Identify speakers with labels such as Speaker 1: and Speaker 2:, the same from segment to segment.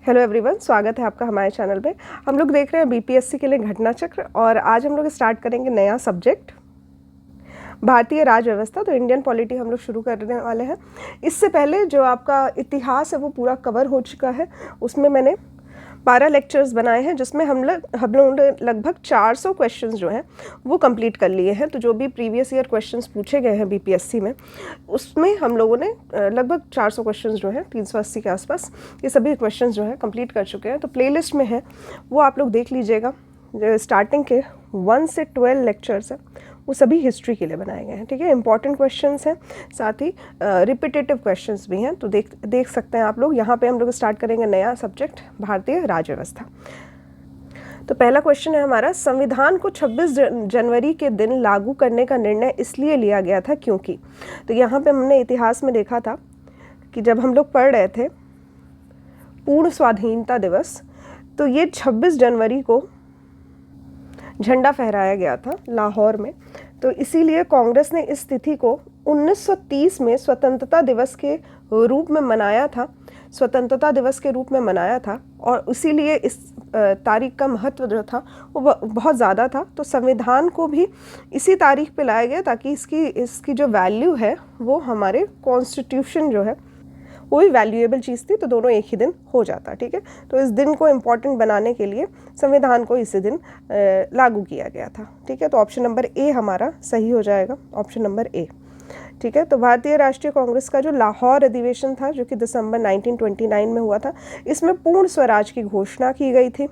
Speaker 1: Hello everyone, स्वागत है आपका हमारे चैनल पे। हम लोग देख रहे हैं बीपीएससी के लिए घटना चक्र और आज हम लोग स्टार्ट करेंगे नया सब्जेक्ट भारतीय राज्य व्यवस्था। तो इंडियन पॉलिटी हम लोग शुरू करने वाले हैं। इससे पहले जो आपका इतिहास है वो पूरा कवर हो चुका है। उसमें मैंने 12 लेक्चर्स बनाए हैं जिसमें हम लोगों ने लगभग 400 क्वेश्चंस जो हैं वो कंप्लीट कर लिए हैं। तो जो भी प्रीवियस ईयर क्वेश्चंस पूछे गए हैं बीपीएससी में, उसमें हम लोगों ने लगभग 400 क्वेश्चंस जो हैं 380 के आसपास ये सभी क्वेश्चंस जो हैं कंप्लीट कर चुके हैं। तो प्लेलिस्ट में है, वो आप लोग देख लीजिएगा। जो स्टार्टिंग के 1 से 12 लेक्चर्स हैं वो सभी हिस्ट्री के लिए बनाए गए हैं। ठीक है, इंपॉर्टेंट क्वेश्चंस हैं, साथ ही रिपीटेटिव क्वेश्चंस भी हैं। तो देख सकते हैं आप लोग। यहाँ पे हम लोग स्टार्ट करेंगे नया सब्जेक्ट भारतीय राज्य व्यवस्था। तो पहला क्वेश्चन है हमारा, संविधान को 26 जनवरी के दिन लागू करने का निर्णय इसलिए लिया गया था क्योंकि। तो यहाँ पे हमने इतिहास में देखा था कि जब हम लोग पढ़ रहे थे पूर्ण स्वाधीनता दिवस, तो ये 26 जनवरी को झंडा फहराया गया था लाहौर में। तो इसीलिए कांग्रेस ने इस तिथि को 1930 में स्वतंत्रता दिवस के रूप में मनाया था, स्वतंत्रता दिवस के रूप में मनाया था। और इसीलिए इस तारीख का महत्व जो था वो बहुत ज़्यादा था। तो संविधान को भी इसी तारीख पे लाया गया ताकि इसकी जो वैल्यू है वो हमारे कॉन्स्टिट्यूशन जो है वो भी वैल्यूएबल चीज़ थी। तो दोनों एक ही दिन हो जाता। ठीक है, तो इस दिन को इम्पॉर्टेंट बनाने के लिए संविधान को इसी दिन लागू किया गया था। ठीक है, तो ऑप्शन नंबर ए हमारा सही हो जाएगा, ऑप्शन नंबर ए। ठीक है, तो भारतीय राष्ट्रीय कांग्रेस का जो लाहौर अधिवेशन था जो कि दिसंबर 1929 में हुआ था, इसमें पूर्ण स्वराज की घोषणा की गई थी।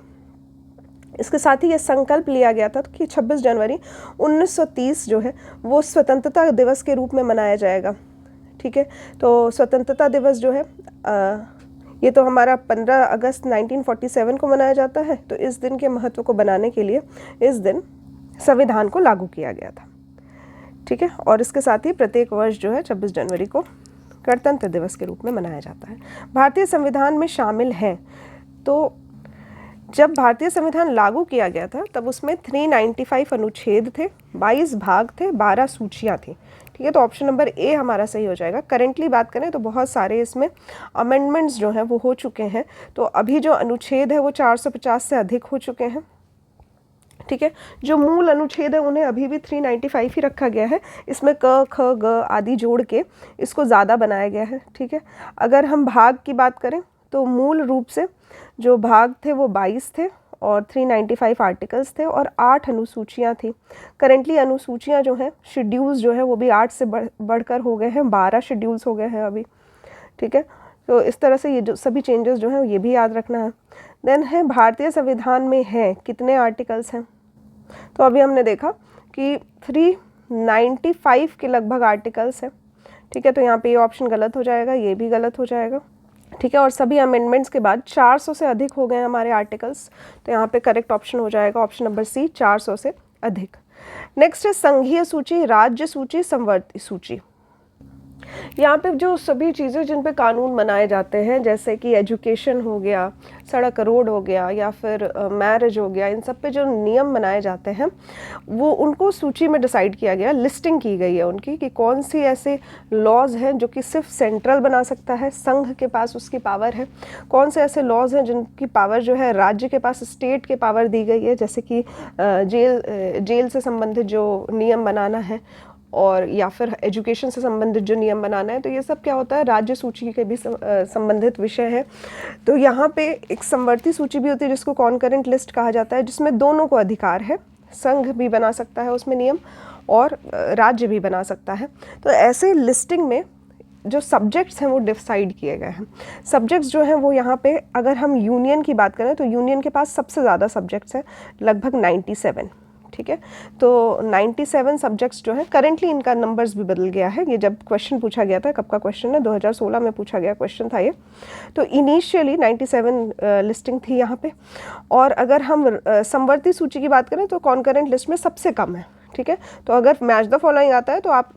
Speaker 1: इसके साथ ही ये संकल्प लिया गया था कि 26 जनवरी 1930 जो है वो स्वतंत्रता दिवस के रूप में मनाया जाएगा। ठीक है, तो स्वतंत्रता दिवस जो है ये तो हमारा 15 अगस्त 1947 को मनाया जाता है। तो इस दिन के महत्व को बनाने के लिए इस दिन संविधान को लागू किया गया था। ठीक है, और इसके साथ ही प्रत्येक वर्ष जो है 26 जनवरी को गणतंत्र दिवस के रूप में मनाया जाता है। भारतीय संविधान में शामिल हैं। तो जब भारतीय संविधान लागू किया गया था तब उसमें 395 अनुच्छेद थे, 22 भाग थे, 12 सूचियाँ थी। ठीक है, तो ऑप्शन नंबर ए हमारा सही हो जाएगा। करेंटली बात करें तो बहुत सारे इसमें अमेंडमेंट्स जो हैं वो हो चुके हैं। तो अभी जो अनुच्छेद है वो 450 से अधिक हो चुके हैं। ठीक है, जो मूल अनुच्छेद है उन्हें अभी भी 395 ही रखा गया है। इसमें क, ख, ग आदि जोड़ के इसको ज़्यादा बनाया गया है। ठीक है, अगर हम भाग की बात करें तो मूल रूप से जो भाग थे वो 22 थे और 395 आर्टिकल्स थे और 8 अनुसूचियाँ थी। करेंटली अनुसूचियाँ जो हैं, शेड्यूल्स जो है वो भी 8 से बढ़कर हो गए हैं, 12 शेड्यूल्स हो गए हैं अभी। ठीक है, तो इस तरह से ये जो सभी चेंजेस जो हैं ये भी याद रखना है। देन है भारतीय संविधान में है कितने आर्टिकल्स हैं। तो अभी हमने देखा कि 395 के लगभग आर्टिकल्स हैं। ठीक है, तो यहाँ पे ये ऑप्शन गलत हो जाएगा, ये भी गलत हो जाएगा। ठीक है, और सभी अमेंडमेंट्स के बाद 400 से अधिक हो गए हमारे आर्टिकल्स। तो यहाँ पे करेक्ट ऑप्शन हो जाएगा ऑप्शन नंबर सी, 400 से अधिक। नेक्स्ट है संघीय सूची, राज्य सूची, संवर्ती सूची। यहाँ पे जो सभी चीज़ें जिन पे कानून बनाए जाते हैं, जैसे कि एजुकेशन हो गया, सड़क रोड हो गया, या फिर मैरिज हो गया, इन सब पे जो नियम बनाए जाते हैं वो उनको सूची में डिसाइड किया गया, लिस्टिंग की गई है उनकी कि कौन सी ऐसे लॉज हैं जो कि सिर्फ सेंट्रल बना सकता है, संघ के पास उसकी पावर है, कौन से ऐसे लॉज हैं जिनकी पावर जो है राज्य के पास, स्टेट के पावर दी गई है, जैसे कि जेल से संबंधित जो नियम बनाना है और या फिर एजुकेशन से संबंधित जो नियम बनाना है। तो ये सब क्या होता है, राज्य सूची के भी संबंधित विषय है। तो यहाँ पे एक संवर्ती सूची भी होती है जिसको कॉन्करेंट लिस्ट कहा जाता है, जिसमें दोनों को अधिकार है, संघ भी बना सकता है उसमें नियम और राज्य भी बना सकता है। तो ऐसे लिस्टिंग में जो सब्जेक्ट्स हैं वो डिसाइड किए गए हैं। सब्जेक्ट्स जो हैं वो यहाँ पे, अगर हम यूनियन की बात करें तो यूनियन के पास सबसे ज़्यादा सब्जेक्ट्स हैं, लगभग 97। ठीक है, तो 97 सब्जेक्ट्स जो हैं, करेंटली इनका नंबर्स भी बदल गया है। ये जब क्वेश्चन पूछा गया था, कब का क्वेश्चन है, 2016 में पूछा गया क्वेश्चन था ये। तो इनिशियली 97 लिस्टिंग थी यहाँ पे। और अगर हम संवर्ती सूची की बात करें तो कॉन्करेंट लिस्ट में सबसे कम है। ठीक है, तो अगर मैच द फॉलोइंग आता है तो आप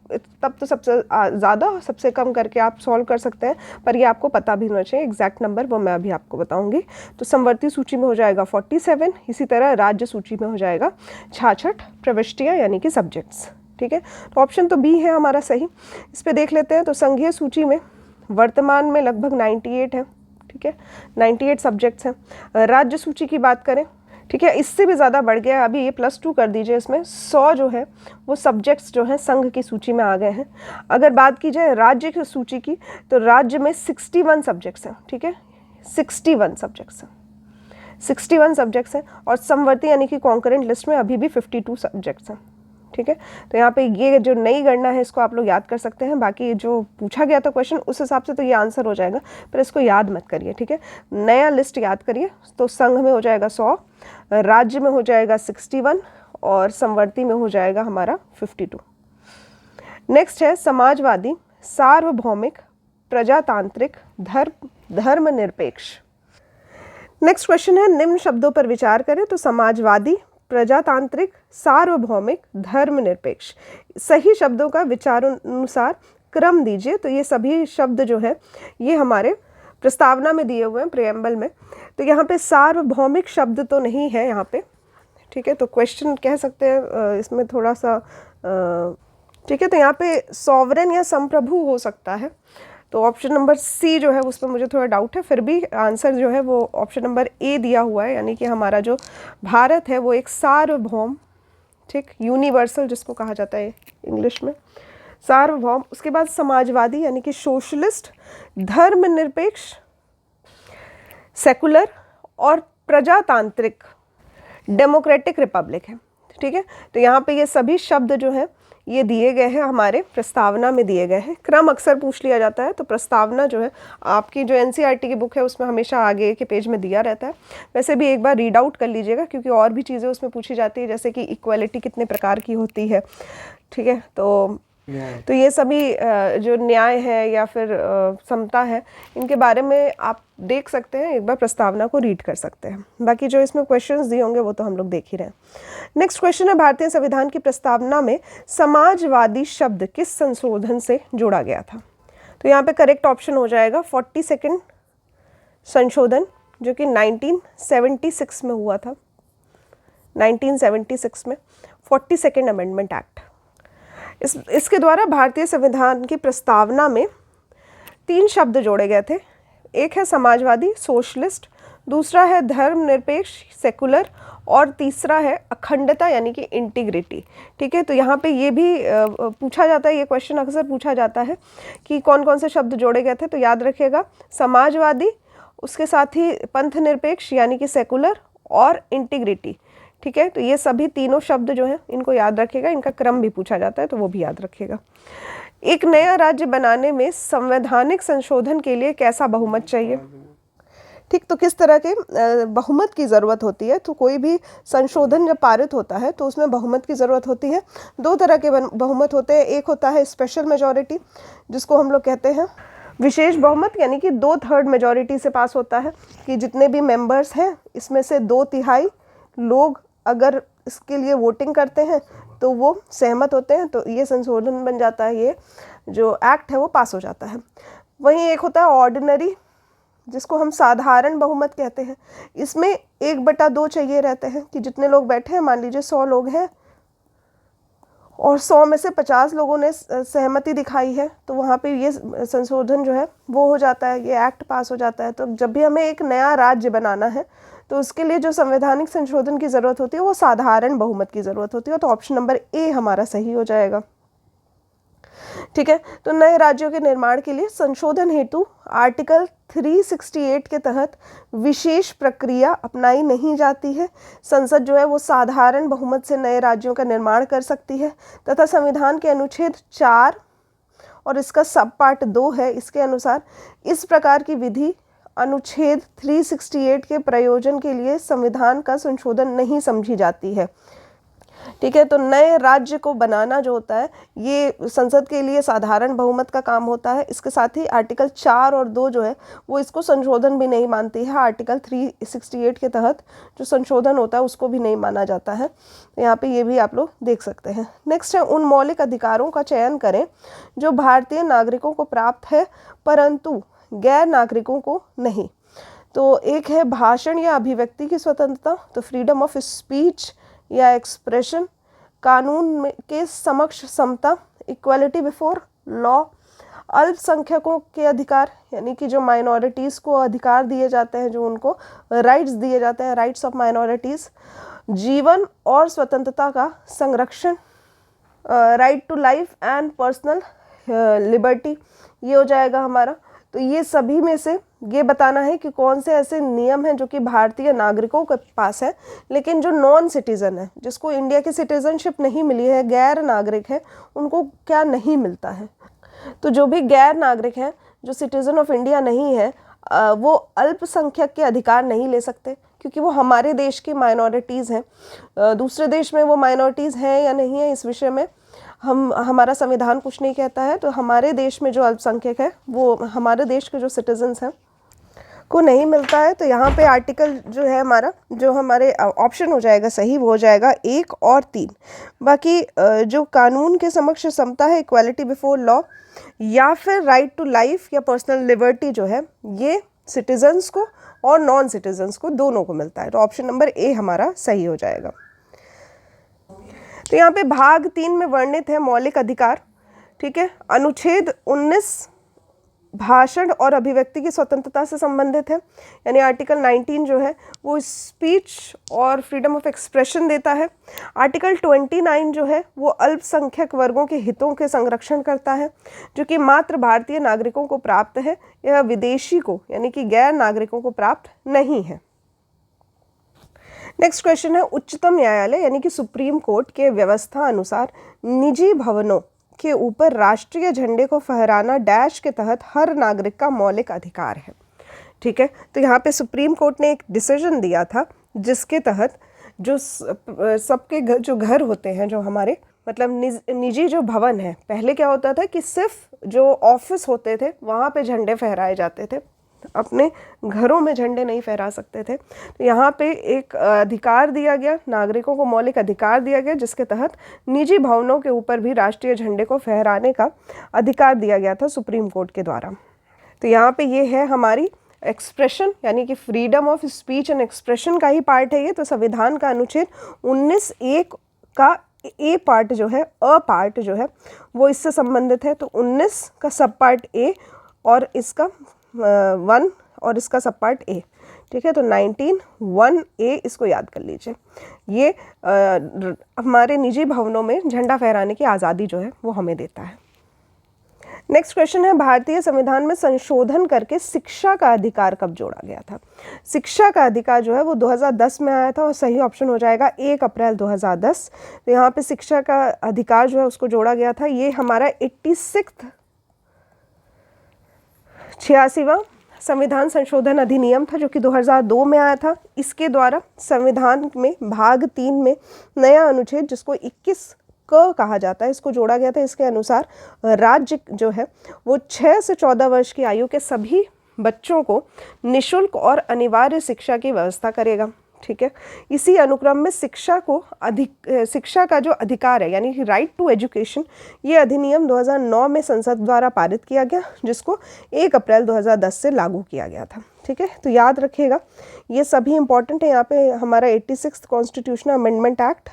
Speaker 1: तब तो सबसे ज़्यादा सबसे कम करके आप सॉल्व कर सकते हैं, पर ये आपको पता भी होना चाहिए एग्जैक्ट नंबर, वो मैं अभी आपको बताऊंगी। तो संवर्ती सूची में हो जाएगा 47, इसी तरह राज्य सूची में हो जाएगा 66 प्रविष्टियाँ यानी कि सब्जेक्ट्स। ठीक है, तो ऑप्शन तो बी है हमारा सही। इस पर देख लेते हैं। तो संघीय सूची में वर्तमान में लगभग 98 है। ठीक है, 98 सब्जेक्ट्स हैं। राज्य सूची की बात करें, ठीक है, इससे भी ज़्यादा बढ़ गया है, अभी ये +2 कर दीजिए, इसमें 100 जो है वो सब्जेक्ट्स जो हैं संघ की सूची में आ गए हैं। अगर बात की जाए राज्य की सूची की, तो राज्य में 61 सब्जेक्ट्स हैं, ठीक है, 61 सब्जेक्ट्स हैं, 61 सब्जेक्ट्स हैं, और समवर्ती यानी कि कॉन्करेंट लिस्ट में अभी भी 52 सब्जेक्ट्स हैं, ठीक है। तो यहाँ पे ये जो नई गणना है इसको आप लोग याद कर सकते हैं, बाकी जो पूछा गया था क्वेश्चन उस हिसाब से तो ये आंसर हो जाएगा, पर इसको याद मत करिए, ठीक है। नया लिस्ट याद करिए, तो संघ में हो जाएगा 100, राज्य में हो जाएगा 61 और समवर्ती में हो जाएगा हमारा 52। नेक्स्ट है समाजवादी, सार्वभौमिक, प्रजातांत्रिक, धर्मनिरपेक्ष। नेक्स्ट क्वेश्चन है निम्न शब्दों पर विचार करें, तो समाजवादी, प्रजातांत्रिक, सार्वभौमिक, धर्मनिरपेक्ष, सही शब्दों का विचारानुसार क्रम दीजिए। तो ये सभी शब्द जो है ये हमारे प्रस्तावना में दिए हुए हैं, प्रियम्बल में। तो यहाँ पे सार्वभौमिक शब्द तो नहीं है यहाँ पे, ठीक है, तो क्वेश्चन कह सकते हैं इसमें थोड़ा सा, ठीक है, तो यहाँ पे सॉवरेन या संप्रभु हो सकता है, तो ऑप्शन नंबर सी जो है उसमें मुझे थोड़ा डाउट है, फिर भी आंसर जो है वो ऑप्शन नंबर ए दिया हुआ है, यानी कि हमारा जो भारत है वो एक सार्वभौम, ठीक, यूनिवर्सल जिसको कहा जाता है इंग्लिश में, सार्वभौम। उसके बाद समाजवादी यानी कि सोशलिस्ट, धर्मनिरपेक्ष, सेकुलर, और प्रजातांत्रिक, डेमोक्रेटिक रिपब्लिक है, ठीक है। तो यहाँ पे ये सभी शब्द जो हैं ये दिए गए हैं, हमारे प्रस्तावना में दिए गए हैं। क्रम अक्सर पूछ लिया जाता है, तो प्रस्तावना जो है आपकी जो एनसीईआरटी की बुक है उसमें हमेशा आगे के पेज में दिया रहता है। वैसे भी एक बार रीड आउट कर लीजिएगा, क्योंकि और भी चीज़ें उसमें पूछी जाती है, जैसे कि इक्वालिटी कितने प्रकार की होती है, ठीक है, तो ये सभी जो न्याय है या फिर समता है, इनके बारे में आप देख सकते हैं, एक बार प्रस्तावना को रीड कर सकते हैं। बाकी जो इसमें क्वेश्चंस दिए होंगे वो तो हम लोग देख ही रहे हैं। नेक्स्ट क्वेश्चन है भारतीय संविधान की प्रस्तावना में समाजवादी शब्द किस संशोधन से जोड़ा गया था? तो यहाँ पे करेक्ट ऑप्शन हो जाएगा 42nd संशोधन, जो कि 1976 में हुआ था, 1976 में 42nd अमेंडमेंट एक्ट। इसके द्वारा भारतीय संविधान की प्रस्तावना में 3 शब्द जोड़े गए थे। एक है समाजवादी, सोशलिस्ट, दूसरा है धर्मनिरपेक्ष, सेकुलर, और तीसरा है अखंडता यानी कि इंटीग्रिटी, ठीक है। तो यहाँ पे ये भी पूछा जाता है, ये क्वेश्चन अक्सर पूछा जाता है कि कौन कौन से शब्द जोड़े गए थे। तो याद रखिएगा समाजवादी, उसके साथ ही पंथ निरपेक्ष यानी कि सेकुलर, और इंटीग्रिटी, ठीक है। तो ये सभी तीनों शब्द जो हैं इनको याद रखिएगा, इनका क्रम भी पूछा जाता है तो वो भी याद रखिएगा। एक नया राज्य बनाने में संवैधानिक संशोधन के लिए कैसा बहुमत चाहिए? ठीक, तो किस तरह के बहुमत की ज़रूरत होती है? तो कोई भी संशोधन जब पारित होता है तो उसमें बहुमत की ज़रूरत होती है। 2 तरह के बहुमत होते हैं, एक होता है स्पेशल मेजॉरिटी, जिसको हम लोग कहते हैं विशेष बहुमत, यानी कि 2/3 मेजॉरिटी से पास होता है, कि जितने भी मेंबर्स हैं इसमें से 2/3 लोग अगर इसके लिए वोटिंग करते हैं तो वो सहमत होते हैं, तो ये संशोधन बन जाता है, ये जो एक्ट है वो पास हो जाता है। वहीं एक होता है ऑर्डिनरी, जिसको हम साधारण बहुमत कहते हैं। इसमें 1/2 चाहिए रहते हैं, कि जितने लोग बैठे हैं, मान लीजिए 100 लोग हैं और 100 में से 50 लोगों ने सहमति दिखाई है, तो वहाँ पे ये संशोधन जो है वो हो जाता है, ये एक्ट पास हो जाता है। तो जब भी हमें एक नया राज्य बनाना है तो उसके लिए जो संवैधानिक संशोधन की ज़रूरत होती है वो साधारण बहुमत की ज़रूरत होती है, तो ऑप्शन नंबर ए हमारा सही हो जाएगा, ठीक है। तो नए राज्यों के निर्माण के लिए संशोधन हेतु आर्टिकल 368 के तहत विशेष प्रक्रिया अपनाई नहीं जाती है। संसद जो है वो साधारण बहुमत से नए राज्यों का निर्माण कर सकती है, तथा संविधान के अनुच्छेद 4 और इसका सब पार्ट 2 है, इसके अनुसार इस प्रकार की विधि अनुच्छेद 368 के प्रयोजन के लिए संविधान का संशोधन नहीं समझी जाती है, ठीक है। तो नए राज्य को बनाना जो होता है ये संसद के लिए साधारण बहुमत का काम होता है। इसके साथ ही आर्टिकल 4 और 2 जो है वो इसको संशोधन भी नहीं मानती है, आर्टिकल 368 के तहत जो संशोधन होता है उसको भी नहीं माना जाता है। तो यहाँ पे ये भी आप लोग देख सकते हैं। नेक्स्ट है उन मौलिक अधिकारों का चयन करें जो भारतीय नागरिकों को प्राप्त है परंतु गैर नागरिकों को नहीं। तो एक है भाषण या अभिव्यक्ति की स्वतंत्रता, तो फ्रीडम ऑफ स्पीच या एक्सप्रेशन, कानून के समक्ष समता, इक्वालिटी बिफोर लॉ, अल्पसंख्यकों के अधिकार, यानी कि जो माइनॉरिटीज़ को अधिकार दिए जाते हैं, जो उनको राइट्स दिए जाते हैं, राइट्स ऑफ माइनॉरिटीज़, जीवन और स्वतंत्रता का संरक्षण, right to life and personal liberty, ये हो जाएगा हमारा। तो ये सभी में से ये बताना है कि कौन से ऐसे नियम हैं जो कि भारतीय नागरिकों के पास है, लेकिन जो नॉन सिटीज़न है, जिसको इंडिया की सिटीज़नशिप नहीं मिली है, गैर नागरिक है, उनको क्या नहीं मिलता है। तो जो भी गैर नागरिक हैं, जो सिटीज़न ऑफ इंडिया नहीं है, वो अल्पसंख्यक के अधिकार नहीं ले सकते, क्योंकि वो हमारे देश की माइनॉरिटीज़ हैं। दूसरे देश में वो माइनॉरिटीज़ हैं या नहीं है, इस विषय में हमारा संविधान कुछ नहीं कहता है। तो हमारे देश में जो अल्पसंख्यक है, वो हमारे देश के जो सिटीजन्स हैं को नहीं मिलता है। तो यहाँ पे आर्टिकल जो है हमारा, जो हमारे ऑप्शन हो जाएगा सही, वो हो जाएगा 1 और 3। बाकी जो कानून के समक्ष समता है, इक्वालिटी बिफोर लॉ, या फिर राइट टू लाइफ या पर्सनल लिबर्टी जो है, ये सिटीजन्स को और नॉन सिटीजन्स को दोनों को मिलता है। तो ऑप्शन नंबर ए हमारा सही हो जाएगा। तो यहाँ पे भाग 3 में वर्णित है मौलिक अधिकार, ठीक है। अनुच्छेद 19 भाषण और अभिव्यक्ति की स्वतंत्रता से संबंधित है, यानी आर्टिकल 19 जो है वो स्पीच और फ्रीडम ऑफ एक्सप्रेशन देता है। आर्टिकल 29 जो है वो अल्पसंख्यक वर्गों के हितों के संरक्षण करता है, जो कि मात्र भारतीय नागरिकों को प्राप्त है, यह विदेशी को यानी कि गैर नागरिकों को प्राप्त नहीं है। नेक्स्ट क्वेश्चन है, उच्चतम न्यायालय यानी कि सुप्रीम कोर्ट के व्यवस्था अनुसार निजी भवनों के ऊपर राष्ट्रीय झंडे को फहराना डैश के तहत हर नागरिक का मौलिक अधिकार है, ठीक है। तो यहाँ पे सुप्रीम कोर्ट ने एक डिसीजन दिया था, जिसके तहत जो सबके जो घर होते हैं, जो हमारे मतलब निजी जो भवन है, पहले क्या होता था कि सिर्फ जो ऑफिस होते थे वहाँ पे झंडे फहराए जाते थे, अपने घरों में झंडे नहीं फहरा सकते थे। तो यहाँ पे एक अधिकार दिया गया, नागरिकों को मौलिक अधिकार दिया गया, जिसके तहत निजी भवनों के ऊपर भी राष्ट्रीय झंडे को फहराने का अधिकार दिया गया था सुप्रीम कोर्ट के द्वारा। तो यहाँ पे ये है हमारी एक्सप्रेशन, यानी कि freedom of speech and expression का ही पार्ट है ये। तो संविधान का अनुच्छेद 19(1) का ए पार्ट जो है, अ पार्ट जो है वो इससे संबंधित है। तो 19 का सब पार्ट ए और इसका 1 और इसका सब पार्ट ए, ठीक है। तो 19(1)(a) इसको याद कर लीजिए। ये हमारे निजी भवनों में झंडा फहराने की आज़ादी जो है वो हमें देता है। नेक्स्ट क्वेश्चन है, भारतीय संविधान में संशोधन करके शिक्षा का अधिकार कब जोड़ा गया था। शिक्षा का अधिकार जो है वो 2010 में आया था, और सही ऑप्शन हो जाएगा 1 अप्रैल 2010। तो यहाँ पे शिक्षा का अधिकार जो है उसको जोड़ा गया था। ये हमारा 86वां संविधान संशोधन अधिनियम था, जो कि 2002 में आया था। इसके द्वारा संविधान में भाग 3 में नया अनुच्छेद, जिसको 21 क कहा जाता है, इसको जोड़ा गया था। इसके अनुसार राज्य जो है वो 6 से 14 वर्ष की आयु के सभी बच्चों को निःशुल्क और अनिवार्य शिक्षा की व्यवस्था करेगा, ठीक है। इसी अनुक्रम में शिक्षा का जो अधिकार है, यानी कि राइट टू एजुकेशन, ये अधिनियम 2009 में संसद द्वारा पारित किया गया, जिसको 1 अप्रैल 2010 से लागू किया गया था, ठीक है। तो याद रखिएगा, ये सभी इंपॉर्टेंट है। यहाँ पे हमारा 86 कॉन्स्टिट्यूशनल अमेंडमेंट एक्ट,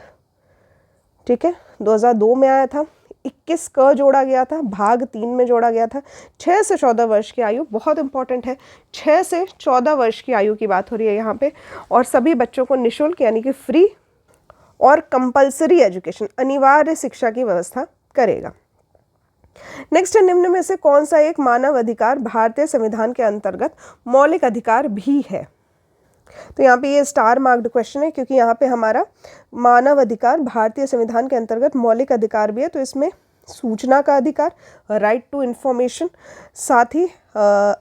Speaker 1: ठीक है, 2002 में आया था। 21 क जोड़ा गया था, भाग 3 में जोड़ा गया था। 6 से 14 वर्ष की आयु बहुत इंपॉर्टेंट है, 6 से 14 वर्ष की आयु की बात हो रही है यहाँ पे, और सभी बच्चों को निःशुल्क यानी कि फ्री और कंपलसरी एजुकेशन, अनिवार्य शिक्षा की व्यवस्था करेगा। नेक्स्ट है, निम्न में से कौन सा एक मानव अधिकार भारतीय संविधान के अंतर्गत मौलिक अधिकार भी है। तो यहाँ पे ये स्टार मार्क्ड क्वेश्चन है, क्योंकि यहाँ पे हमारा मानव अधिकार भारतीय संविधान के अंतर्गत मौलिक अधिकार भी है। तो इसमें सूचना का अधिकार, राइट टू इंफॉर्मेशन, साथ ही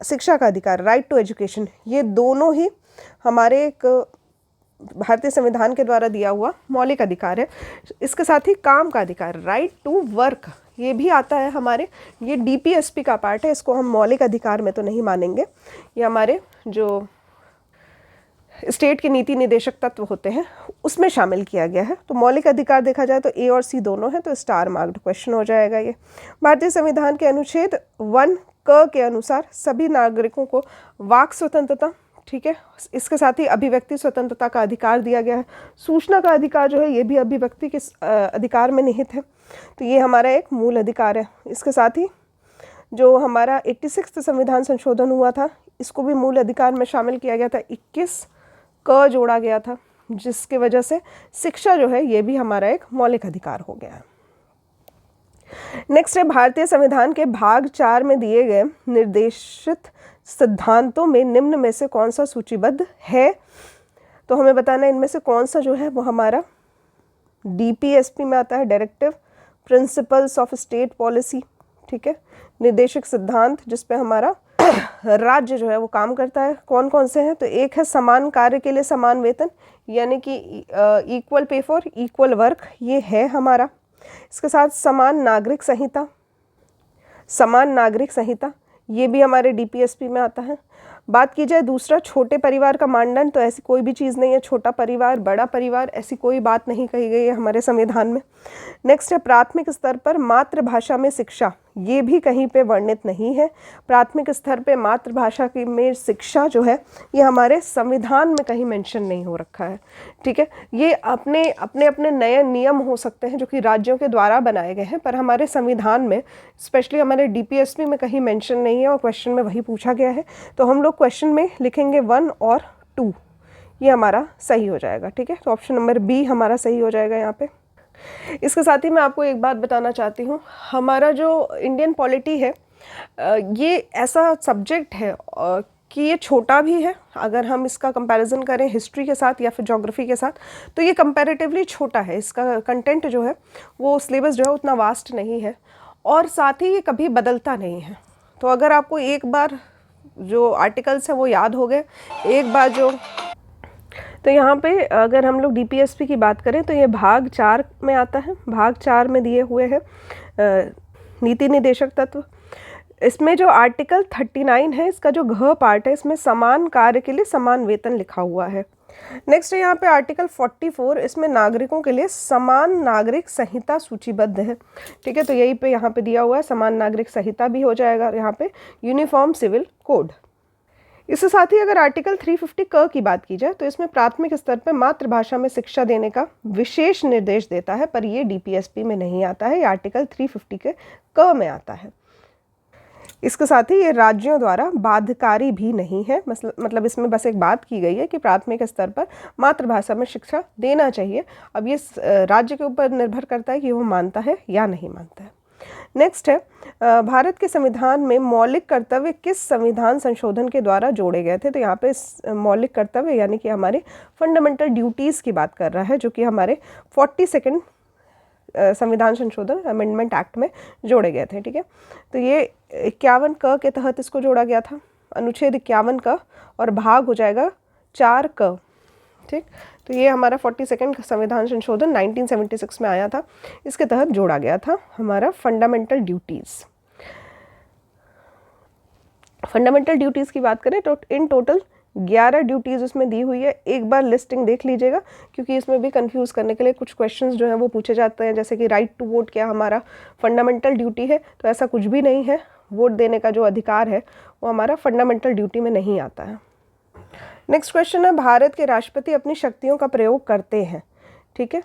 Speaker 1: शिक्षा का अधिकार, राइट टू एजुकेशन, ये दोनों ही हमारे एक भारतीय संविधान के द्वारा दिया हुआ मौलिक अधिकार है। इसके साथ ही काम का अधिकार, राइट टू वर्क, ये भी आता है हमारे, ये DPSP का पार्ट है। इसको हम मौलिक अधिकार में तो नहीं मानेंगे, ये हमारे जो स्टेट के नीति निदेशक तत्व होते हैं उसमें शामिल किया गया है। तो मौलिक अधिकार देखा जाए तो A और C दोनों हैं, तो स्टार मार्क्ड क्वेश्चन हो जाएगा ये। भारतीय संविधान के अनुच्छेद 1 क के अनुसार सभी नागरिकों को वाक स्वतंत्रता, ठीक है, इसके साथ ही अभिव्यक्ति स्वतंत्रता का अधिकार दिया गया है। सूचना का अधिकार जो है ये भी अभिव्यक्ति के अधिकार में निहित है, तो ये हमारा एक मूल अधिकार है। इसके साथ ही जो हमारा 86वां संविधान संशोधन हुआ था, इसको भी मूल अधिकार में शामिल किया गया था, 21 क जोड़ा गया था, जिसकी वजह से शिक्षा जो है ये भी हमारा एक मौलिक अधिकार हो गया है। नेक्स्ट है, भारतीय संविधान के भाग 4 में दिए गए निर्देशित सिद्धांतों में निम्न में से कौन सा सूचीबद्ध है। तो हमें बताना है इनमें से कौन सा जो है वो हमारा DPSP में आता है, directive principles of state policy, ठीक है, निर्देशक सिद्धांत जिस पे हमारा राज्य जो है वो काम करता है। कौन कौन से हैं, तो एक है समान कार्य के लिए समान वेतन, यानी कि equal pay for equal work, ये है हमारा। इसके साथ समान नागरिक संहिता ये भी हमारे DPSP में आता है। बात की जाए दूसरा, छोटे परिवार का मानदंड, तो ऐसी कोई भी चीज़ नहीं है, छोटा परिवार बड़ा परिवार ऐसी कोई बात नहीं कही गई है हमारे संविधान में। नेक्स्ट है, प्राथमिक स्तर पर मातृभाषा में शिक्षा, ये भी कहीं पे वर्णित नहीं है। प्राथमिक स्तर पे मातृभाषा में शिक्षा जो है ये हमारे संविधान में कहीं मेंशन नहीं हो रखा है, ठीक है। ये अपने अपने नए नियम हो सकते हैं जो कि राज्यों के द्वारा बनाए गए हैं, पर हमारे संविधान में स्पेशली हमारे DPSP में कहीं मेंशन नहीं है और क्वेश्चन में वही पूछा गया है। तो हम लोग क्वेश्चन में लिखेंगे 1 और 2, ये हमारा सही हो जाएगा, ठीक है। तो ऑप्शन नंबर B हमारा सही हो जाएगा यहाँ पे। इसके साथ ही मैं आपको एक बात बताना चाहती हूँ, हमारा जो इंडियन पॉलिटी है ये ऐसा सब्जेक्ट है कि ये छोटा भी है। अगर हम इसका कंपैरिजन करें हिस्ट्री के साथ या फिर ज्योग्राफी के साथ, तो ये कंपैरेटिवली छोटा है। इसका कंटेंट जो है वो सिलेबस जो है उतना वास्ट नहीं है, और साथ ही ये कभी बदलता नहीं है। तो अगर आपको एक बार जो आर्टिकल्स हैं वो याद हो गए, एक बार जो, तो यहाँ पे अगर हम लोग DPSP की बात करें तो ये भाग 4 में आता है। भाग 4 में दिए हुए हैं नीति निर्देशक तत्व। इसमें जो आर्टिकल 39 है, इसका जो घ पार्ट है, इसमें समान कार्य के लिए समान वेतन लिखा हुआ है। नेक्स्ट है यहाँ पे आर्टिकल 44, इसमें नागरिकों के लिए समान नागरिक संहिता सूचीबद्ध है, ठीक है। तो यही पे यहाँ पे दिया हुआ है, समान नागरिक संहिता भी हो जाएगा यहाँ पे, यूनिफॉर्म सिविल कोड। इसके साथ ही अगर आर्टिकल 350 क की बात की जाए तो इसमें प्राथमिक स्तर पर मातृभाषा में शिक्षा देने का विशेष निर्देश देता है, पर ये DPSP में नहीं आता है, ये आर्टिकल 350 के क में आता है। इसके साथ ही ये राज्यों द्वारा बाध्यकारी भी नहीं है, मतलब इसमें बस एक बात की गई है कि प्राथमिक स्तर पर मातृभाषा में शिक्षा देना चाहिए। अब ये राज्य के ऊपर निर्भर करता है कि वो मानता है या नहीं मानता है। नेक्स्ट है, भारत के संविधान में मौलिक कर्तव्य किस संविधान संशोधन के द्वारा जोड़े गए थे। तो यहाँ पे मौलिक कर्तव्य यानी कि हमारे फंडामेंटल ड्यूटीज़ की बात कर रहा है, जो कि हमारे 42 संविधान संशोधन अमेंडमेंट एक्ट में जोड़े गए थे, ठीक है। तो ये 51 क के तहत इसको जोड़ा गया था, अनुच्छेद 51 क, और भाग हो जाएगा 4 क, ठीक। तो ये हमारा 42 संविधान संशोधन 1976 में आया था, इसके तहत जोड़ा गया था हमारा फंडामेंटल ड्यूटीज़। फंडामेंटल ड्यूटीज़ की बात करें तो इन टोटल 11 ड्यूटीज़ उसमें दी हुई है। एक बार लिस्टिंग देख लीजिएगा, क्योंकि इसमें भी कंफ्यूज करने के लिए कुछ क्वेश्चंस जो हैं वो पूछे जाते हैं, जैसे कि राइट टू वोट क्या हमारा फंडामेंटल ड्यूटी है, तो ऐसा कुछ भी नहीं है। वोट देने का जो अधिकार है वो हमारा फंडामेंटल ड्यूटी में नहीं आता है। नेक्स्ट क्वेश्चन है, भारत के राष्ट्रपति अपनी शक्तियों का प्रयोग करते हैं, ठीक है।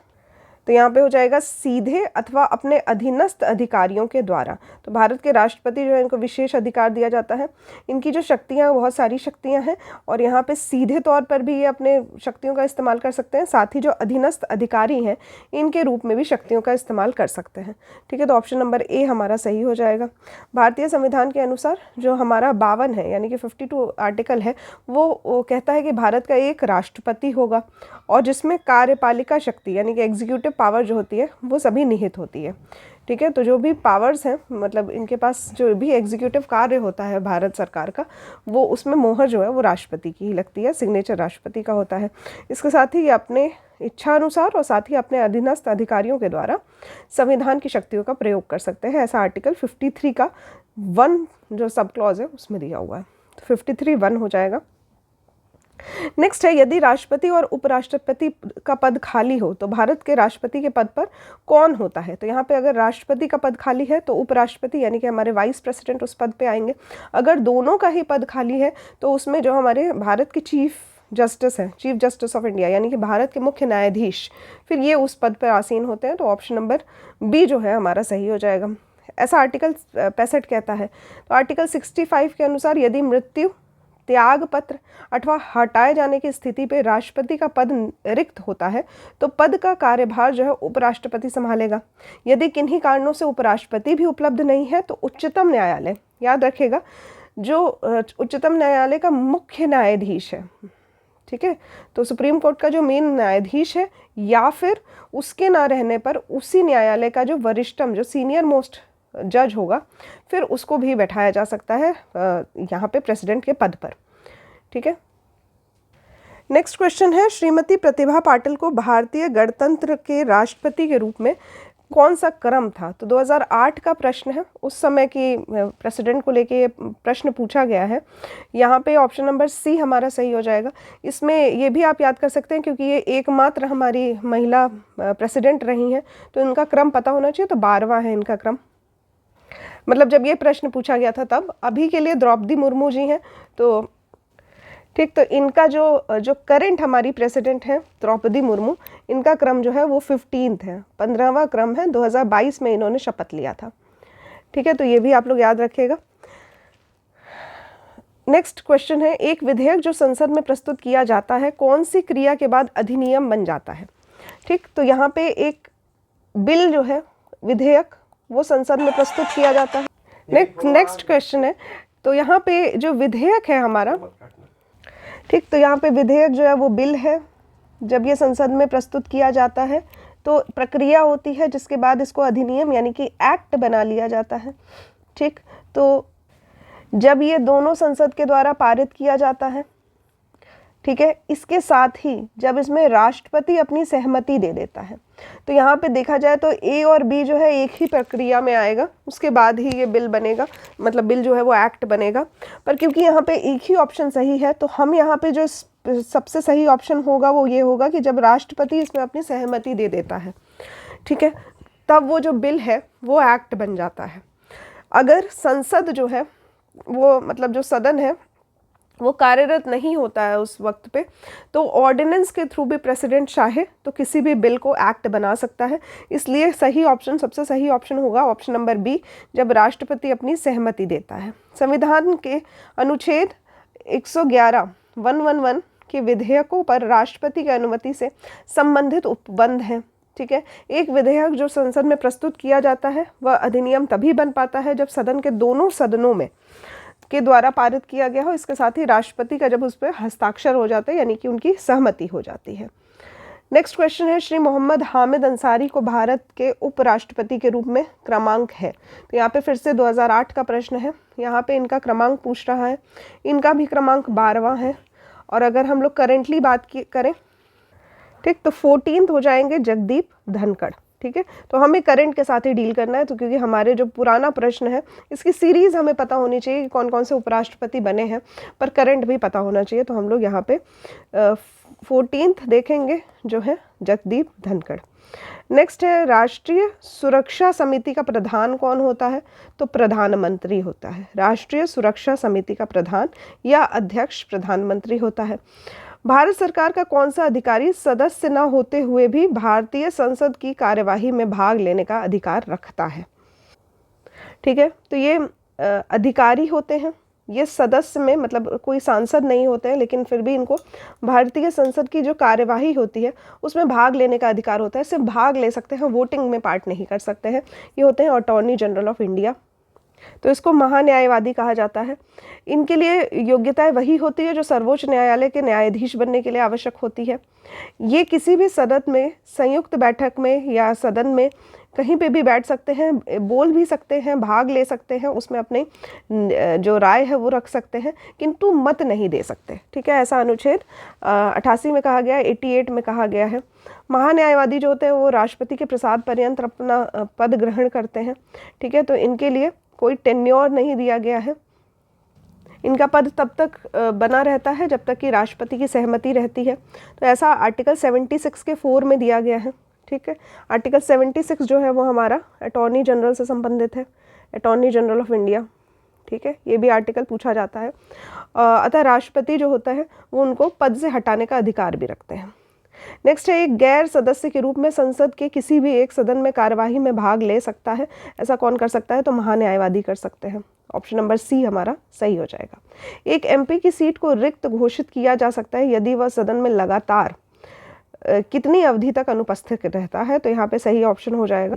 Speaker 1: तो यहाँ पे हो जाएगा सीधे अथवा अपने अधीनस्थ अधिकारियों के द्वारा। तो भारत के राष्ट्रपति जो है इनको विशेष अधिकार दिया जाता है। इनकी जो शक्तियाँ हैं बहुत सारी शक्तियाँ हैं, और यहाँ पे सीधे तौर पर भी ये अपने शक्तियों का इस्तेमाल कर सकते हैं, साथ ही जो अधीनस्थ अधिकारी हैं इनके रूप में भी शक्तियों का इस्तेमाल कर सकते हैं, ठीक है। तो ऑप्शन नंबर A हमारा सही हो जाएगा। भारतीय संविधान के अनुसार जो हमारा 52 है यानी कि 52 आर्टिकल है, वो कहता है कि भारत का एक राष्ट्रपति होगा, और जिसमें कार्यपालिका शक्ति यानी कि एग्जीक्यूटिव पावर जो होती है वो सभी निहित होती है, ठीक है। तो जो भी पावर्स हैं, मतलब इनके पास जो भी एग्जीक्यूटिव कार्य होता है भारत सरकार का, वो उसमें मोहर जो है वो राष्ट्रपति की ही लगती है, सिग्नेचर राष्ट्रपति का होता है। इसके साथ ही ये अपने इच्छा अनुसार और साथ ही अपने अधीनस्थ अधिकारियों के द्वारा संविधान की शक्तियों का प्रयोग कर सकते हैं, ऐसा आर्टिकल 53 का 1 जो सब क्लॉज है उसमें दिया हुआ है। तो 53(1) हो जाएगा। नेक्स्ट है, यदि राष्ट्रपति और उपराष्ट्रपति का पद खाली हो तो भारत के राष्ट्रपति के पद पर कौन होता है। तो यहाँ पे अगर राष्ट्रपति का पद खाली है तो उपराष्ट्रपति यानी कि हमारे वाइस प्रेसिडेंट उस पद पे आएंगे। अगर दोनों का ही पद खाली है तो उसमें जो हमारे भारत के चीफ जस्टिस हैं, चीफ जस्टिस ऑफ इंडिया यानी कि भारत के मुख्य न्यायाधीश, फिर ये उस पद पर आसीन होते हैं। तो ऑप्शन नंबर B जो है हमारा सही हो जाएगा। ऐसा आर्टिकल 65 कहता है। तो आर्टिकल 65 के अनुसार यदि मृत्यु, त्याग पत्र अथवा हटाए जाने की स्थिति पे राष्ट्रपति का पद रिक्त होता है तो पद का कार्यभार जो है उपराष्ट्रपति संभालेगा। यदि किन्हीं कारणों से उपराष्ट्रपति भी उपलब्ध नहीं है तो उच्चतम न्यायालय, याद रखिएगा, जो उच्चतम न्यायालय का मुख्य न्यायाधीश है, ठीक है, तो सुप्रीम कोर्ट का जो मेन न्यायाधीश है या फिर उसके ना रहने पर उसी न्यायालय का जो वरिष्ठतम, जो सीनियर मोस्ट जज होगा, फिर उसको भी बैठाया जा सकता है यहाँ पे प्रेसिडेंट के पद पर, ठीक है। नेक्स्ट क्वेश्चन है, श्रीमती प्रतिभा पाटिल को भारतीय गणतंत्र के राष्ट्रपति के रूप में कौन सा क्रम था? तो 2008 का प्रश्न है, उस समय की प्रेसिडेंट को लेके ये प्रश्न पूछा गया है। यहाँ पे ऑप्शन नंबर सी हमारा सही हो जाएगा। इसमें ये भी आप याद कर सकते हैं क्योंकि ये एकमात्र हमारी महिला प्रेसिडेंट रही हैं, तो इनका क्रम पता होना चाहिए। तो 12वां है इनका क्रम, मतलब जब ये प्रश्न पूछा गया था तब। अभी के लिए द्रौपदी मुर्मू जी हैं, तो ठीक, तो इनका जो करंट हमारी प्रेसिडेंट है द्रौपदी मुर्मू, इनका क्रम जो है वो 15th है, 15वां क्रम है। 2022 में इन्होंने शपथ लिया था, ठीक है, तो ये भी आप लोग याद रखिएगा। नेक्स्ट क्वेश्चन है, एक विधेयक जो संसद में प्रस्तुत किया जाता है कौन सी क्रिया के बाद अधिनियम बन जाता है? ठीक, तो यहाँ पे एक बिल जो है, विधेयक, वो संसद में प्रस्तुत किया जाता है। नेक्स्ट क्वेश्चन है, तो यहाँ पे जो विधेयक है हमारा, ठीक, तो यहाँ पे विधेयक जो है वो बिल है। जब ये संसद में प्रस्तुत किया जाता है तो प्रक्रिया होती है जिसके बाद इसको अधिनियम यानी कि एक्ट बना लिया जाता है, ठीक। तो जब ये दोनों संसद के द्वारा पारित किया जाता है, ठीक है, इसके साथ ही जब इसमें राष्ट्रपति अपनी सहमति दे देता है, तो यहाँ पे देखा जाए तो ए और बी जो है एक ही प्रक्रिया में आएगा, उसके बाद ही ये बिल बनेगा, मतलब बिल जो है वो एक्ट बनेगा। पर क्योंकि यहाँ पे एक ही ऑप्शन सही है तो हम यहाँ पे जो सबसे सही ऑप्शन होगा वो ये होगा कि जब राष्ट्रपति इसमें अपनी सहमति दे देता है, ठीक है, तब वो जो बिल है वो एक्ट बन जाता है। अगर संसद जो है वो, मतलब जो सदन है वो कार्यरत नहीं होता है उस वक्त पे, तो ऑर्डिनेंस के थ्रू भी प्रेसिडेंट चाहे तो किसी भी बिल को एक्ट बना सकता है। इसलिए सही ऑप्शन, सबसे सही ऑप्शन होगा ऑप्शन नंबर बी, जब राष्ट्रपति अपनी सहमति देता है। संविधान के अनुच्छेद 111 के विधेयकों पर राष्ट्रपति की अनुमति से संबंधित उपबंध हैं, ठीक है। एक विधेयक जो संसद में प्रस्तुत किया जाता है वह अधिनियम तभी बन पाता है जब सदन के दोनों सदनों में के द्वारा पारित किया गया हो, इसके साथ ही राष्ट्रपति का जब उस पर हस्ताक्षर हो जाते हैं, यानी कि उनकी सहमति हो जाती है। नेक्स्ट क्वेश्चन है, श्री मोहम्मद हामिद अंसारी को भारत के उपराष्ट्रपति के रूप में क्रमांक है? तो यहाँ पे फिर से 2008 का प्रश्न है, यहाँ पे इनका क्रमांक पूछ रहा है। इनका भी क्रमांक 12वां है। और अगर हम लोग करेंटली बात करें, ठीक, तो 14th हो जाएंगे जगदीप धनखड़, ठीक है। तो हमें करंट के साथ ही डील करना है, तो क्योंकि हमारे जो पुराना प्रश्न है इसकी सीरीज़ हमें पता होनी चाहिए कि कौन कौन से उपराष्ट्रपति बने हैं, पर करंट भी पता होना चाहिए। तो हम लोग यहाँ पे 14th देखेंगे जो है जगदीप धनखड़। नेक्स्ट है, राष्ट्रीय सुरक्षा समिति का प्रधान कौन होता है? तो प्रधानमंत्री होता है। राष्ट्रीय सुरक्षा समिति का प्रधान या अध्यक्ष प्रधानमंत्री होता है। भारत सरकार का कौन सा अधिकारी सदस्य न होते हुए भी भारतीय संसद की कार्यवाही में भाग लेने का अधिकार रखता है? ठीक है, तो ये अधिकारी होते हैं, ये सदस्य में मतलब कोई सांसद नहीं होते हैं, लेकिन फिर भी इनको भारतीय संसद की जो कार्यवाही होती है उसमें भाग लेने का अधिकार होता है। सिर्फ भाग ले सकते हैं, वोटिंग में पार्ट नहीं कर सकते हैं। ये होते हैं अटॉर्नी जनरल ऑफ इंडिया। तो इसको महान्यायवादी कहा जाता है। इनके लिए योग्यताएं वही होती है जो सर्वोच्च न्यायालय के न्यायाधीश बनने के लिए आवश्यक होती है। ये किसी भी सदन में, संयुक्त बैठक में या सदन में कहीं पे भी बैठ सकते हैं, बोल भी सकते हैं, भाग ले सकते हैं, उसमें अपने जो राय है वो रख सकते हैं, किंतु मत नहीं दे सकते। ठीक है, ऐसा अनुच्छेद 88 में कहा गया है, 88 में कहा गया है। महान्यायवादी जो होते हैं वो राष्ट्रपति के प्रसाद पर्यंत अपना पद ग्रहण करते हैं। ठीक है, तो इनके लिए कोई टेन्योर नहीं दिया गया है। इनका पद तब तक बना रहता है जब तक कि राष्ट्रपति की सहमति रहती है। तो ऐसा आर्टिकल 76 के 4 में दिया गया है। ठीक है, आर्टिकल 76 जो है वो हमारा अटॉर्नी जनरल से संबंधित है, अटॉर्नी जनरल ऑफ इंडिया। ठीक है, ये भी आर्टिकल पूछा जाता है। अतः राष्ट्रपति जो होता है वो उनको पद से हटाने का अधिकार भी रखते हैं। नेक्स्ट है, एक गैर सदस्य के रूप में संसद के किसी भी एक सदन में कार्यवाही में भाग ले सकता है। ऐसा कौन कर सकता है? तो महान्यायवादी कर सकते हैं। ऑप्शन नंबर सी हमारा सही हो जाएगा। एक एमपी की सीट को रिक्त घोषित किया जा सकता है यदि वह सदन में लगातार कितनी अवधि तक अनुपस्थित रहता है? तो यहाँ पे सही ऑप्शन हो जाएगा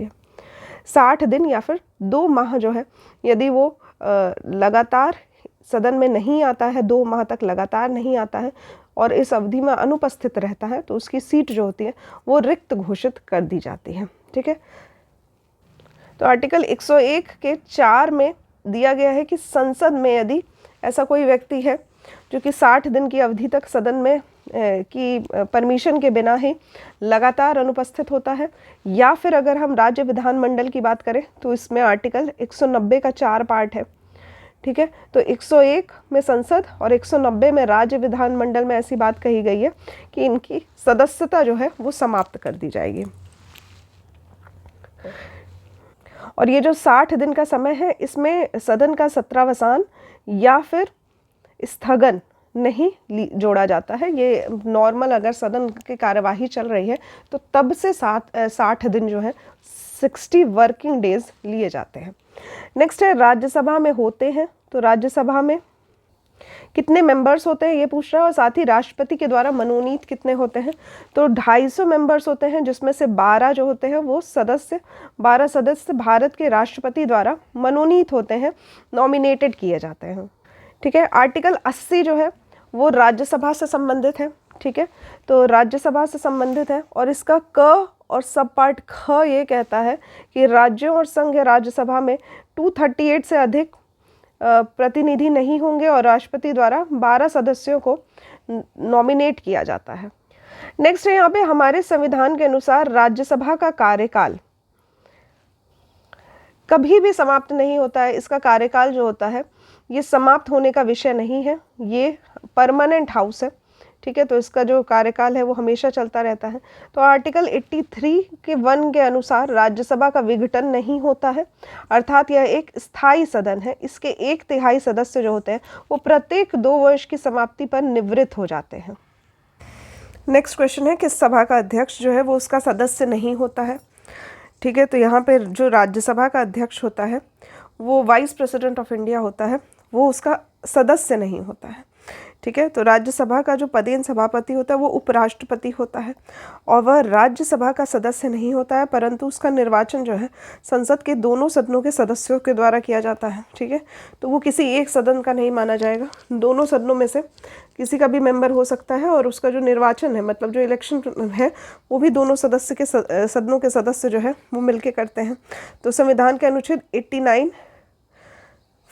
Speaker 1: 60 दिन या फिर 2 माह जो है, यदि वो लगातार सदन में नहीं आता है, 2 माह तक लगातार नहीं आता है और इस अवधि में अनुपस्थित रहता है, तो उसकी सीट जो होती है वो रिक्त घोषित कर दी जाती है। ठीक है, तो आर्टिकल 101 के 4 में दिया गया है कि संसद में यदि ऐसा कोई व्यक्ति है जो कि 60 दिन की अवधि तक सदन में की परमिशन के बिना ही लगातार अनुपस्थित होता है, या फिर अगर हम राज्य विधानमंडल की बात करें तो इसमें आर्टिकल 190 का 4 पार्ट है। ठीक है, तो 101 में संसद और 190 में राज्य विधानमंडल में ऐसी बात कही गई है कि इनकी सदस्यता जो है वो समाप्त कर दी जाएगी। और ये जो 60 दिन का समय है, इसमें सदन का सत्रावसान या फिर स्थगन नहीं जोड़ा जाता है। ये नॉर्मल अगर सदन की कार्यवाही चल रही है तो तब से 60 दिन जो है 60 वर्किंग डेज लिए जाते हैं। नेक्स्ट है, राज्यसभा में होते हैं, तो राज्यसभा में कितने मेंबर्स होते हैं ये पूछ रहा है, और साथ ही राष्ट्रपति के द्वारा मनोनीत कितने होते हैं? तो 250 मेंबर्स होते हैं, जिसमें से 12 जो होते हैं वो 12 सदस्य भारत के राष्ट्रपति द्वारा मनोनीत होते हैं, नॉमिनेटेड किए जाते हैं। ठीक है, आर्टिकल 80 जो है वो राज्यसभा से संबंधित है। ठीक है, तो राज्यसभा से संबंधित है और इसका क और सब पार्ट ख ये कहता है कि राज्यों और संघ राज्यसभा में 238 से अधिक प्रतिनिधि नहीं होंगे और राष्ट्रपति द्वारा 12 सदस्यों को नॉमिनेट किया जाता है। नेक्स्ट है, यहाँ पे हमारे संविधान के अनुसार राज्यसभा का कार्यकाल कभी भी समाप्त नहीं होता है। इसका कार्यकाल जो होता है ये समाप्त होने का विषय नहीं है, ये परमानेंट हाउस है। ठीक है, तो इसका जो कार्यकाल है वो हमेशा चलता रहता है। तो आर्टिकल 83 के 1 के अनुसार राज्यसभा का विघटन नहीं होता है, अर्थात यह एक स्थायी सदन है। इसके 1/3 सदस्य जो होते हैं वो प्रत्येक 2 वर्ष की समाप्ति पर निवृत्त हो जाते हैं। नेक्स्ट क्वेश्चन है, किस सभा का अध्यक्ष जो है वो उसका सदस्य नहीं होता है? ठीक है, तो यहाँ पे जो राज्यसभा का अध्यक्ष होता है वो वाइस प्रेसिडेंट ऑफ इंडिया होता है, वो उसका सदस्य नहीं होता है। ठीक है, तो राज्यसभा का जो पदेन सभापति होता है वो उपराष्ट्रपति होता है और वह राज्यसभा का सदस्य नहीं होता है, परंतु उसका निर्वाचन जो है संसद के दोनों सदनों के सदस्यों के द्वारा किया जाता है। ठीक है, तो वो किसी एक सदन का नहीं माना जाएगा, दोनों सदनों में से किसी का भी मेंबर हो सकता है और उसका जो निर्वाचन है, मतलब जो इलेक्शन है, वो भी दोनों सदस्य के सदनों के सदस्य जो है वो मिलके करते हैं। तो संविधान के अनुच्छेद 89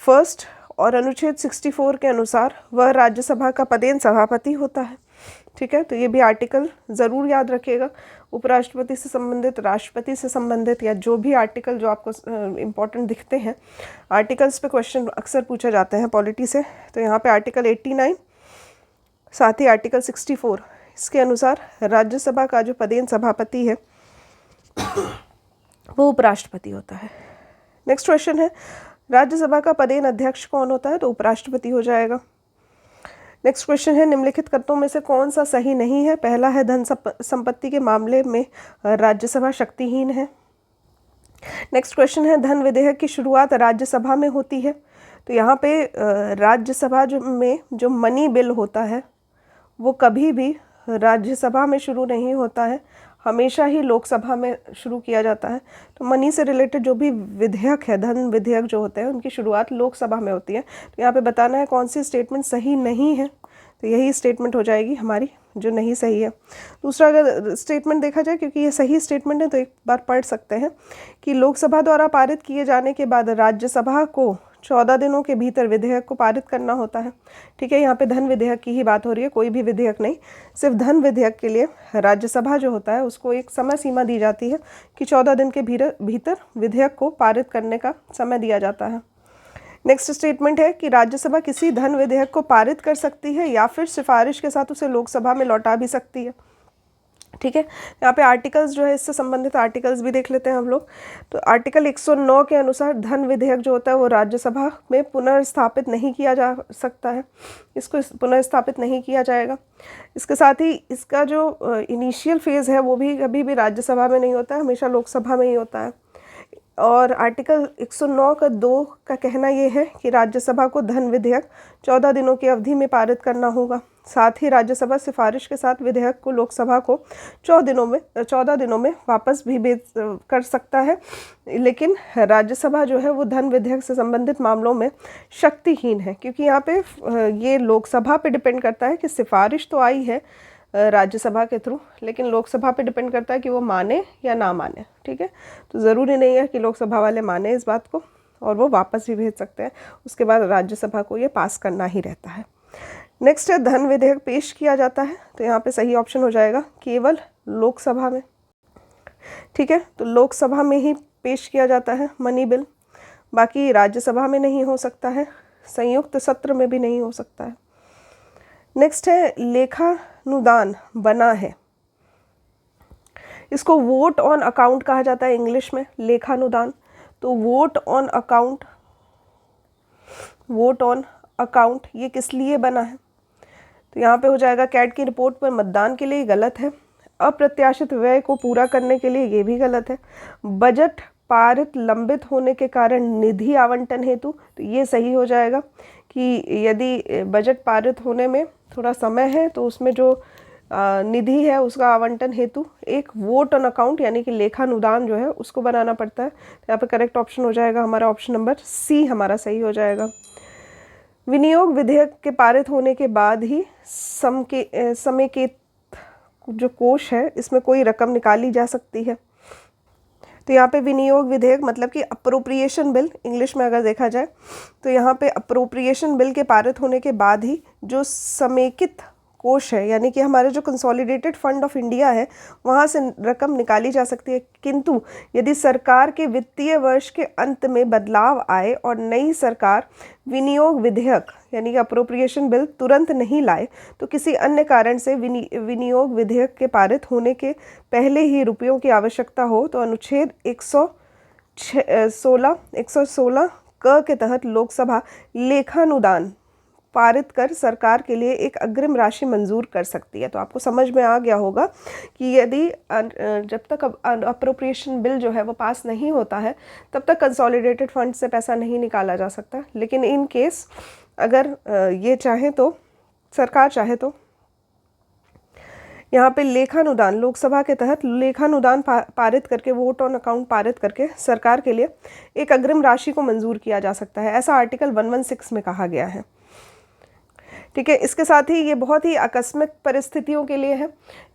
Speaker 1: फर्स्ट और अनुच्छेद 64 के अनुसार वह राज्यसभा का पदेन सभापति होता है। ठीक है, तो ये भी आर्टिकल ज़रूर याद रखिएगा। उपराष्ट्रपति से संबंधित, राष्ट्रपति से संबंधित या जो भी आर्टिकल जो आपको इम्पोर्टेंट दिखते हैं, आर्टिकल्स पे क्वेश्चन अक्सर पूछे जाते हैं पॉलिटी से। तो यहाँ पे आर्टिकल 89 साथ ही आर्टिकल 64 इसके अनुसार राज्यसभा का जो पदेन सभापति है वो उपराष्ट्रपति होता है। नेक्स्ट क्वेश्चन है, राज्यसभा का पदेन अध्यक्ष कौन होता है? तो उपराष्ट्रपति हो जाएगा। नेक्स्ट क्वेश्चन है, निम्नलिखित कथनों में से कौन सा सही नहीं है? पहला है, धन संपत्ति के मामले में राज्यसभा शक्तिहीन है। नेक्स्ट क्वेश्चन है, धन विधेयक की शुरुआत राज्यसभा में होती है। तो यहाँ पे राज्यसभा में जो मनी बिल होता है वो कभी भी राज्यसभा में शुरू नहीं होता है, हमेशा ही लोकसभा में शुरू किया जाता है। तो मनी से रिलेटेड जो भी विधेयक है, धन विधेयक जो होते हैं, उनकी शुरुआत लोकसभा में होती है। तो यहाँ पे बताना है कौन सी स्टेटमेंट सही नहीं है, तो यही स्टेटमेंट हो जाएगी हमारी जो नहीं सही है। दूसरा अगर स्टेटमेंट देखा जाए, क्योंकि ये सही स्टेटमेंट है तो एक बार पढ़ सकते हैं कि लोकसभा द्वारा पारित किए जाने के बाद राज्यसभा को 14 दिनों के भीतर विधेयक को पारित करना होता है। ठीक है, यहाँ पे धन विधेयक की ही बात हो रही है, कोई भी विधेयक नहीं। सिर्फ धन विधेयक के लिए राज्यसभा जो होता है उसको एक समय सीमा दी जाती है कि 14 दिन के भीतर विधेयक को पारित करने का समय दिया जाता है। नेक्स्ट स्टेटमेंट है कि राज्यसभा किसी धन विधेयक को पारित कर सकती है या फिर सिफारिश के साथ उसे लोकसभा में लौटा भी सकती है। ठीक है। यहाँ पे आर्टिकल्स जो है, इससे संबंधित आर्टिकल्स भी देख लेते हैं हम लोग। तो आर्टिकल 109 के अनुसार धन विधेयक जो होता है वो राज्यसभा में पुनर्स्थापित नहीं किया जा सकता है, इसको पुनर्स्थापित नहीं किया जाएगा। इसके साथ ही इसका जो इनिशियल फेज़ है वो भी कभी भी राज्यसभा में नहीं होता है, हमेशा लोकसभा में ही होता है। और आर्टिकल 109 का 2 का कहना ये है कि राज्यसभा को धन विधेयक 14 दिनों की अवधि में पारित करना होगा। साथ ही राज्यसभा सिफारिश के साथ विधेयक को लोकसभा को 14 दिनों में वापस भी भेज कर सकता है, लेकिन राज्यसभा जो है वो धन विधेयक से संबंधित मामलों में शक्तिहीन है, क्योंकि यहाँ पे ये लोकसभा पे डिपेंड करता है कि सिफारिश तो आई है राज्यसभा के थ्रू, लेकिन लोकसभा पे डिपेंड करता है कि वो माने या ना माने। ठीक है, तो ज़रूरी नहीं है कि लोकसभा वाले माने इस बात को, और वो वापस भी भेज सकते हैं, उसके बाद राज्यसभा को ये पास करना ही रहता है। नेक्स्ट है धन विधेयक पेश किया जाता है, तो यहाँ पे सही ऑप्शन हो जाएगा केवल लोकसभा में। ठीक है, तो लोकसभा में ही पेश किया जाता है मनी बिल, बाकी राज्यसभा में नहीं हो सकता है, संयुक्त सत्र में भी नहीं हो सकता है। नेक्स्ट है लेखानुदान बना है, इसको वोट ऑन अकाउंट कहा जाता है इंग्लिश में, लेखानुदान। तो वोट ऑन अकाउंट ये किस लिए बना है? तो यहाँ पे हो जाएगा कैट की रिपोर्ट पर मतदान के लिए, गलत है। अप्रत्याशित व्यय को पूरा करने के लिए, ये भी गलत है। बजट पारित लंबित होने के कारण निधि आवंटन हेतु, तो ये सही हो जाएगा कि यदि बजट पारित होने में थोड़ा समय है तो उसमें जो निधि है उसका आवंटन हेतु एक वोट ऑन अकाउंट यानी कि लेखानुदान जो है उसको बनाना पड़ता है। तो यहाँ पे करेक्ट ऑप्शन हो जाएगा हमारा ऑप्शन नंबर सी, हमारा सही हो जाएगा। विनियोग विधेयक के पारित होने के बाद ही समेकित जो कोष है इसमें कोई रकम निकाली जा सकती है। तो यहाँ पे विनियोग विधेयक मतलब कि अप्रोप्रिएशन बिल इंग्लिश में अगर देखा जाए, तो यहाँ पे अप्रोप्रिएशन बिल के पारित होने के बाद ही जो समेकित कोष है यानी कि हमारे जो कंसोलिडेटेड फंड ऑफ इंडिया है वहाँ से रकम निकाली जा सकती है। किंतु यदि सरकार के वित्तीय वर्ष के अंत में बदलाव आए और नई सरकार विनियोग विधेयक यानी कि अप्रोप्रिएशन बिल तुरंत नहीं लाए, तो किसी अन्य कारण से विनियोग विधेयक के पारित होने के पहले ही रुपयों की आवश्यकता हो, तो अनुच्छेद 116 क के तहत लोकसभा लेखानुदान पारित कर सरकार के लिए एक अग्रिम राशि मंजूर कर सकती है। तो आपको समझ में आ गया होगा कि यदि जब तक अप्रोप्रिएशन बिल जो है वो पास नहीं होता है तब तक कंसोलिडेटेड फंड से पैसा नहीं निकाला जा सकता, लेकिन इन केस अगर ये चाहे तो सरकार चाहे तो यहाँ पे लेखानुदान लोकसभा के तहत लेखानुदान पारित करके वोट ऑन अकाउंट पारित करके सरकार के लिए एक अग्रिम राशि को मंजूर किया जा सकता है, ऐसा आर्टिकल 116 में कहा गया है। ठीक है, इसके साथ ही ये बहुत ही आकस्मिक परिस्थितियों के लिए है।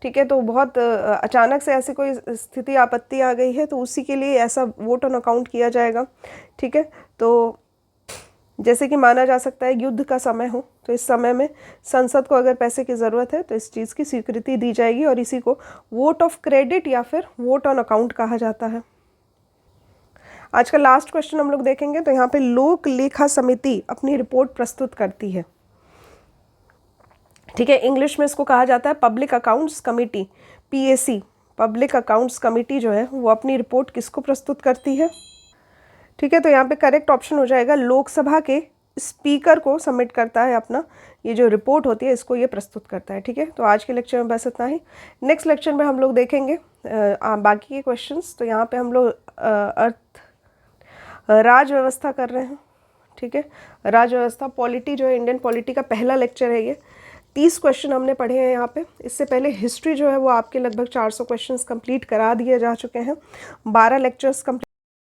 Speaker 1: ठीक है, तो बहुत अचानक से ऐसी कोई स्थिति आपत्ति आ गई है तो उसी के लिए ऐसा वोट ऑन अकाउंट किया जाएगा। ठीक है, तो जैसे कि माना जा सकता है युद्ध का समय हो, तो इस समय में संसद को अगर पैसे की ज़रूरत है तो इस चीज़ की स्वीकृति दी जाएगी और इसी को वोट ऑफ क्रेडिट या फिर वोट ऑन अकाउंट कहा जाता है। आज का लास्ट क्वेश्चन हम लोग देखेंगे, तो यहाँ पे लोक लेखा समिति अपनी रिपोर्ट प्रस्तुत करती है। ठीक है, इंग्लिश में इसको कहा जाता है public accounts committee, PAC। Public accounts committee जो है वो अपनी रिपोर्ट किसको प्रस्तुत करती है? ठीक है, तो यहाँ पे करेक्ट ऑप्शन हो जाएगा लोकसभा के स्पीकर को सबमिट करता है अपना ये जो रिपोर्ट होती है, इसको ये प्रस्तुत करता है। ठीक है, तो आज के लेक्चर में बस इतना ही। नेक्स्ट लेक्चर में हम लोग देखेंगे बाकी के क्वेश्चंस। तो यहाँ पे हम लोग राज व्यवस्था कर रहे हैं। ठीक है, राज व्यवस्था पॉलिटी जो है इंडियन पॉलिटी का पहला लेक्चर है ये। 30 क्वेश्चन हमने पढ़े हैं यहाँ पे। इससे पहले हिस्ट्री जो है वो आपके लगभग 400 क्वेश्चंस कंप्लीट करा दिए जा चुके हैं। 12 लेक्चर्स कंप्लीट